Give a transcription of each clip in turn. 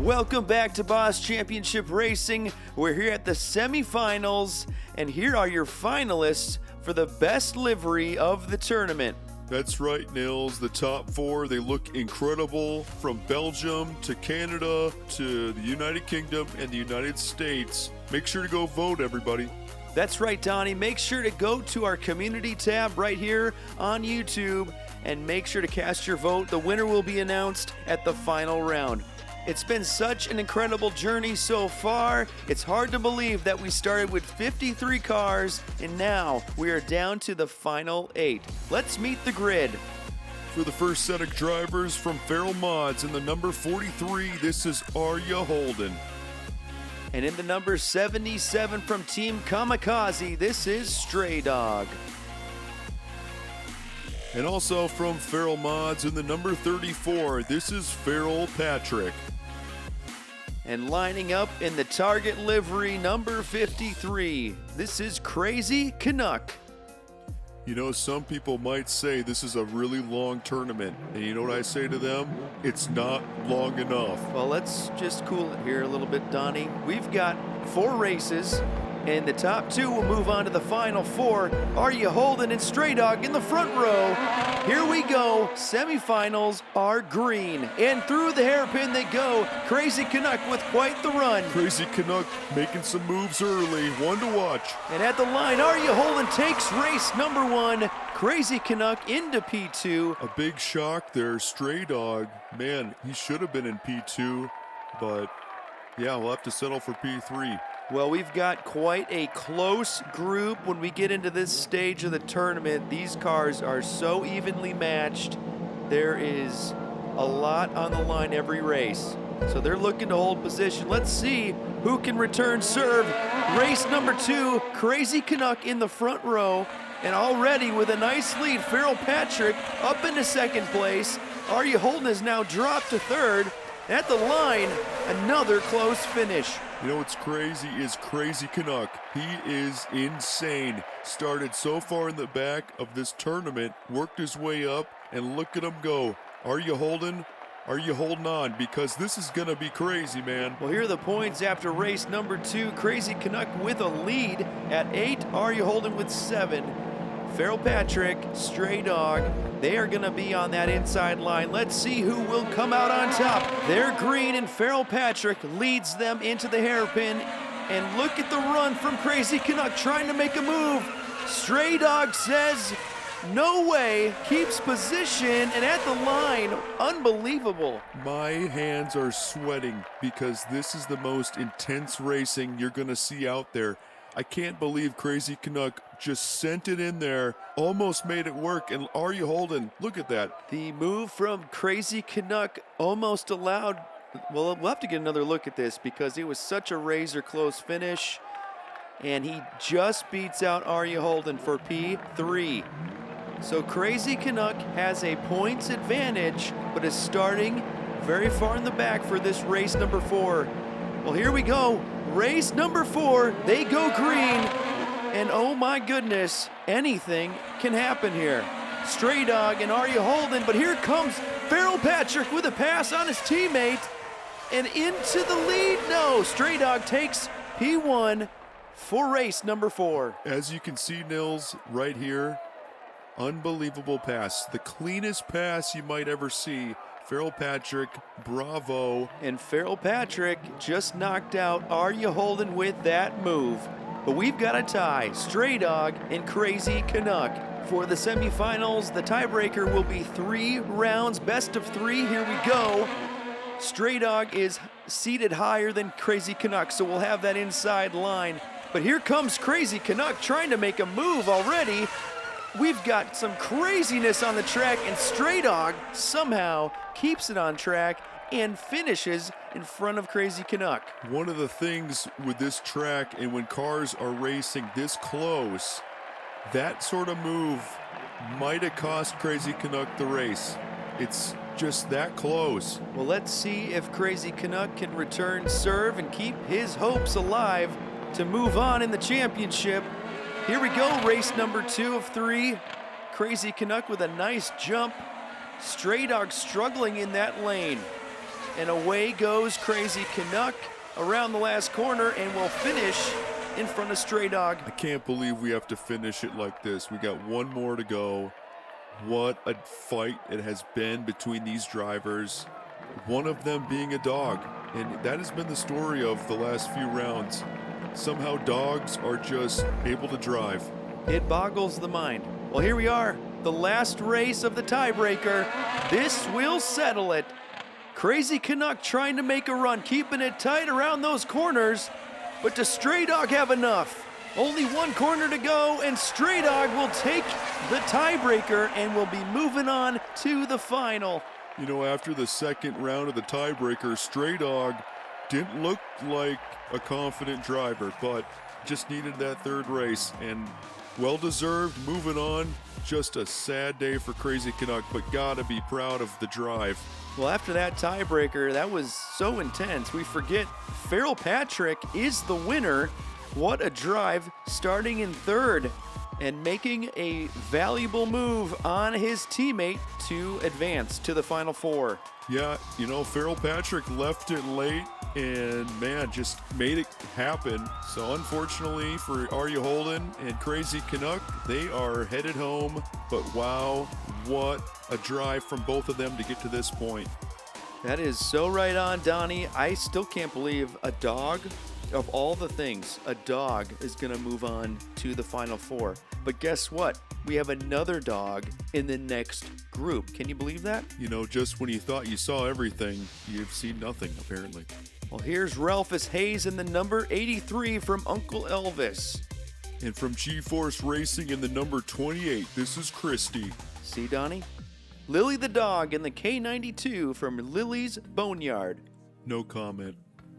Welcome back to Boss Championship Racing. We're here at the semifinals, and here are your finalists for the best livery of the tournament. That's right, Nils. The top four, they look incredible, from Belgium to Canada to the United Kingdom and the United States. Make sure to go vote, everybody. That's right, Donnie. Make sure to go to our community tab right here on YouTube and make sure to cast your vote. The winner will be announced at the final round. It's been such an incredible journey so far. It's hard to believe that we started with 53 cars and now we are down to the final 8. Let's meet the grid. For the first set of drivers from Feral Mods in the number 43, this is Arya Holden. And in the number 77 from Team Kamikaze, this is Stray Dog. And also from Feral Mods in the number 34, this is Feral Patrick. And lining up in the target livery, number 53, this is Crazy Canuck. You know, some people might say this is a really long tournament. And you know what I say to them? It's not long enough. Well, let's just cool it here a little bit, Donnie. We've got 4 races, and the top 2 will move on to the final 4. Arya Holden and Stray Dog in the front row. Here we go. Semifinals are green. And through the hairpin they go. Crazy Canuck with quite the run. Crazy Canuck making some moves early. One to watch. And at the line, Arya Holden takes race number 1. Crazy Canuck into P2. A big shock there. Stray Dog. Man, he should have been in P2. But, yeah, we'll have to settle for P3. Well, we've got quite a close group when we get into this stage of the tournament. These cars are so evenly matched. There is a lot on the line every race. So they're looking to hold position. Let's see who can return serve. Race number 2, Crazy Canuck in the front row. And already with a nice lead, Feral Patrick up into second place. Arya Holden has now dropped to third. At the line, another close finish. You know what's crazy is Crazy Canuck. He is insane. Started so far in the back of this tournament, worked his way up, and look at him go. Are you holding? Are you holding on? Because this is going to be crazy, man. Well, here are the points after race number 2. Crazy Canuck with a lead at 8. Arya Holden with 7. Feral Patrick, Stray Dog, they are going to be on that inside line. Let's see who will come out on top. They're green, and Feral Patrick leads them into the hairpin. And look at the run from Crazy Canuck trying to make a move. Stray Dog says, no way, keeps position, and at the line, unbelievable. My hands are sweating because this is the most intense racing you're going to see out there. I can't believe Crazy Canuck just sent it in there, almost made it work, and Arya Holden, look at that. The move from Crazy Canuck almost allowed, well, we'll have to get another look at this because it was such a razor-close finish, and he just beats out Arya Holden for P3. So Crazy Canuck has a points advantage, but is starting very far in the back for this race number 4. Well, here we go. Race number 4, they go green, and oh my goodness, anything can happen here. Stray Dog and Arya Holden, but here comes Feral Patrick with a pass on his teammate, and into the lead. No, Stray Dog takes P1 for race number 4. As you can see, Nils, right here, unbelievable pass. The cleanest pass you might ever see. Feral Patrick, bravo. And Feral Patrick just knocked out Arya Holden with that move. But we've got a tie, Stray Dog and Crazy Canuck. For the semifinals, the tiebreaker will be 3 rounds, best of 3, here we go. Stray Dog is seated higher than Crazy Canuck, so we'll have that inside line. But here comes Crazy Canuck trying to make a move already. We've got some craziness on the track, and Stray Dog somehow keeps it on track and finishes in front of Crazy Canuck. One of the things with this track and when cars are racing this close, that sort of move might have cost Crazy Canuck the race. It's just that close. Well, let's see if Crazy Canuck can return serve and keep his hopes alive to move on in the championship. Here we go, race number 2 of 3. Crazy Canuck with a nice jump. Stray Dog struggling in that lane. and away goes Crazy Canuck around the last corner and will finish in front of Stray Dog. I can't believe we have to finish it like this. We got one more to go. What a fight it has been between these drivers, one of them being a dog. And that has been the story of the last few rounds. Somehow dogs are just able to drive. It boggles the mind. Well, here we are, the last race of the tiebreaker. This will settle it. Crazy Canuck trying to make a run, keeping it tight around those corners. But does Stray Dog have enough? Only one corner to go, and Stray Dog will take the tiebreaker and will be moving on to the final. You know, after the second round of the tiebreaker, Stray Dog didn't look like a confident driver, but just needed that third race, and well-deserved, moving on. Just a sad day for Crazy Canuck, but gotta be proud of the drive. Well, after that tiebreaker, that was so intense. We forget Farrell Patrick is the winner. What a drive, starting in third and making a valuable move on his teammate to advance to the Final Four. Yeah, you know, Farrell Patrick left it late and, man, just made it happen. So unfortunately for Arya Holden and Crazy Canuck, they are headed home. But wow, what a drive from both of them to get to this point. That is so right on, Donnie. I still can't believe a dog, of all the things, a dog is going to move on to the Final Four. But guess what? We have another dog in the next group. Can you believe that? You know, just when you thought you saw everything, you've seen nothing, apparently. Well, here's Ralphus Hayes in the number 83 from Uncle Elvis. And from G-Force Racing in the number 28, this is Christy. See, Donnie? Lily the dog in the K92 from Lily's Boneyard. No comment.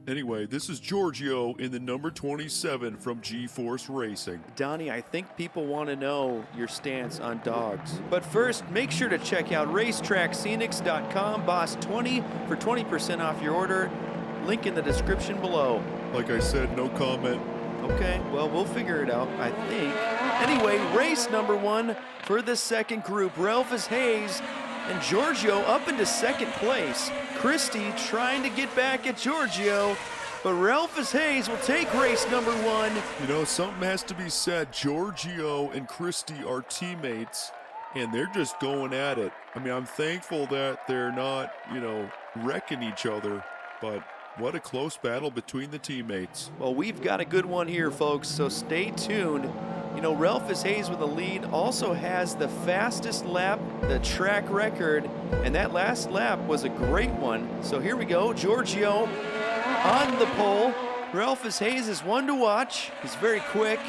Anyway, this is Giorgio in the number 27 from G-Force Racing. Donnie, I think people want to know your stance on dogs. But first, make sure to check out racetrackscenics.com, Boss20 for 20% off your order. Link in the description below. Like I said, no comment. Okay, well, we'll figure it out, I think. Anyway, race number one for the second group. Ralphus Hayes and Giorgio up into second place. Christie trying to get back at Giorgio, but Ralphus Hayes will take race number one. You know, something has to be said. Giorgio and Christie are teammates, and they're just going at it. I mean, I'm thankful that they're not, you know, wrecking each other, but what a close battle between the teammates. Well, we've got a good one here, folks, so stay tuned. You know, Ralphus Hayes with the lead also has the fastest lap, the track record, and that last lap was a great one. So here we go, Giorgio on the pole. Ralphus Hayes is one to watch. He's very quick.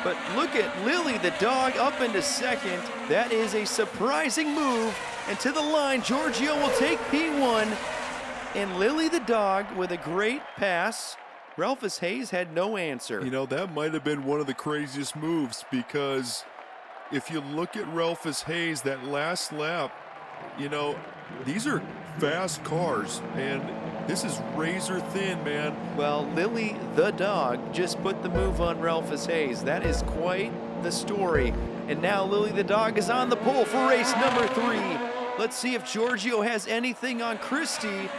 But look at Lily the dog up into second. That is a surprising move. And to the line, Giorgio will take P1. And Lily the dog with a great pass. Ralphus Hayes had no answer. You know, that might have been one of the craziest moves, because if you look at Ralphus Hayes, that last lap, you know, these are fast cars, and this is razor thin, man. Well, Lily the dog just put the move on Ralphus Hayes. That is quite the story. And now Lily the dog is on the pole for race number 3. Let's see if Giorgio has anything on Christie.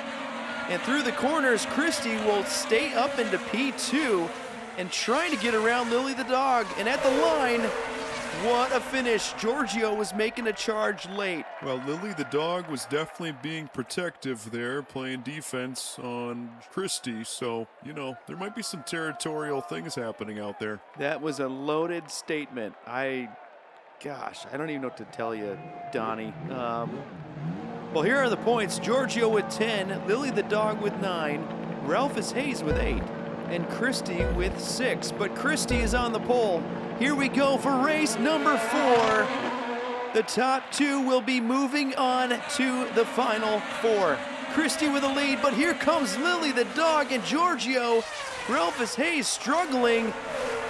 And through the corners, Christie will stay up into P2 and trying to get around Lily the dog. And at the line, what a finish. Giorgio was making a charge late. Well, Lily the dog was definitely being protective there, playing defense on Christie. So, you know, there might be some territorial things happening out there. That was a loaded statement. Gosh, I don't even know what to tell you, Donnie. Well, here are the points. Giorgio with 10, Lily the dog with 9, Ralphus Hayes with 8, and Christie with 6. But Christie is on the pole. Here we go for race number 4. The top 2 will be moving on to the Final Four. Christie with a lead, but here comes Lily the dog and Giorgio. Ralphus Hayes struggling,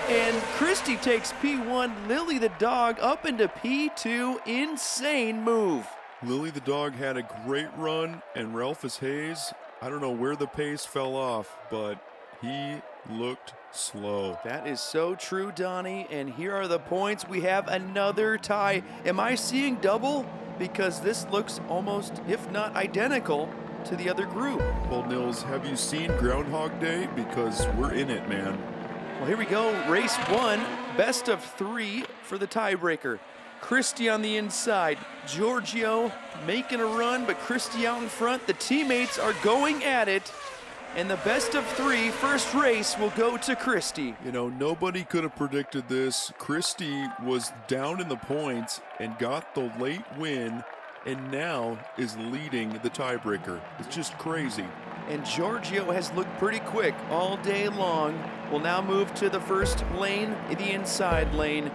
and Christie takes P1. Lily the dog up into P2. Insane move. Lily the dog had a great run, and Ralphus Hayes, I don't know where the pace fell off, but he looked slow. That is so true, Donnie, and here are the points. We have another tie. Am I seeing double? Because this looks almost, if not identical, to the other group. Well, Nils, have you seen Groundhog Day? Because we're in it, man. Well, here we go. Race 1, best of 3 for the tiebreaker. Christie on the inside. Giorgio making a run, but Christie out in front. The teammates are going at it. And the best of 3 first race will go to Christie. You know, nobody could have predicted this. Christie was down in the points and got the late win, and now is leading the tiebreaker. It's just crazy. And Giorgio has looked pretty quick all day long. Will now move to the first lane, the inside lane.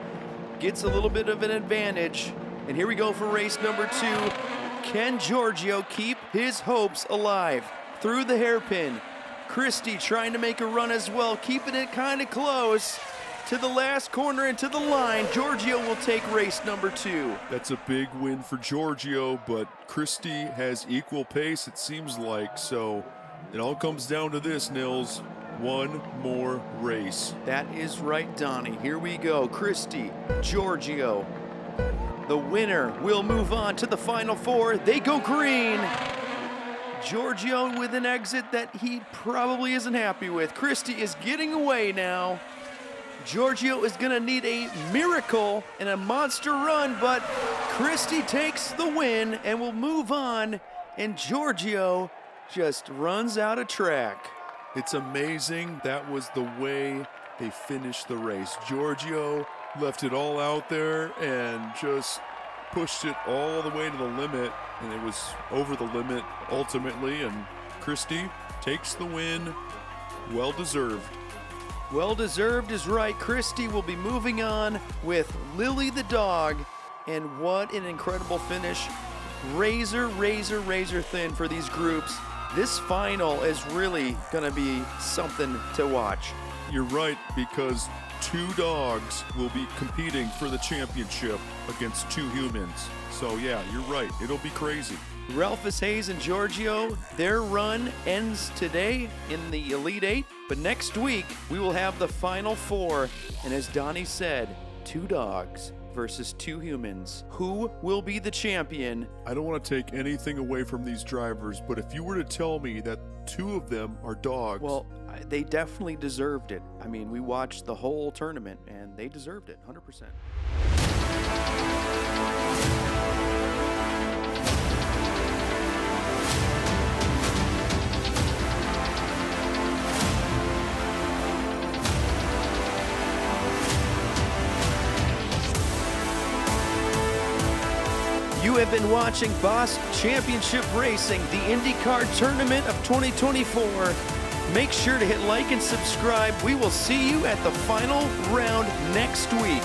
Gets a little bit of an advantage. And here we go for race number 2. Can Giorgio keep his hopes alive? Through the hairpin. Christie trying to make a run as well, keeping it kind of close to the last corner and to the line. Giorgio will take race number 2. That's a big win for Giorgio, but Christie has equal pace, it seems like. So it all comes down to this, Nils. One more race. That is right, Donnie. Here we go. Christie, Giorgio. The winner will move on to the final 4. They go green. Giorgio with an exit that he probably isn't happy with. Christie is getting away now. Giorgio is gonna need a miracle and a monster run, but Christie takes the win and will move on, and Giorgio just runs out of track. It's amazing that was the way they finished the race. Giorgio left it all out there and just pushed it all the way to the limit, and it was over the limit ultimately, and Christie takes the win. Well deserved. Well deserved is right. Christie will be moving on with Lily the dog, and what an incredible finish. Razor thin for these groups. This final is really gonna be something to watch. You're right, because 2 dogs will be competing for the championship against 2 humans. So yeah, you're right. It'll be crazy. Ralphus Hayes and Giorgio, their run ends today in the Elite 8, but next week we will have the final 4. And as Donnie said, 2 dogs versus 2 humans. Who will be the champion? I don't want to take anything away from these drivers, but if you were to tell me that 2 of them are dogs... Well, they definitely deserved it. I mean, we watched the whole tournament, and they deserved it, 100%. You have been watching Boss Championship Racing, the IndyCar Tournament of 2024. Make sure to hit like and subscribe. We will see you at the final round next week.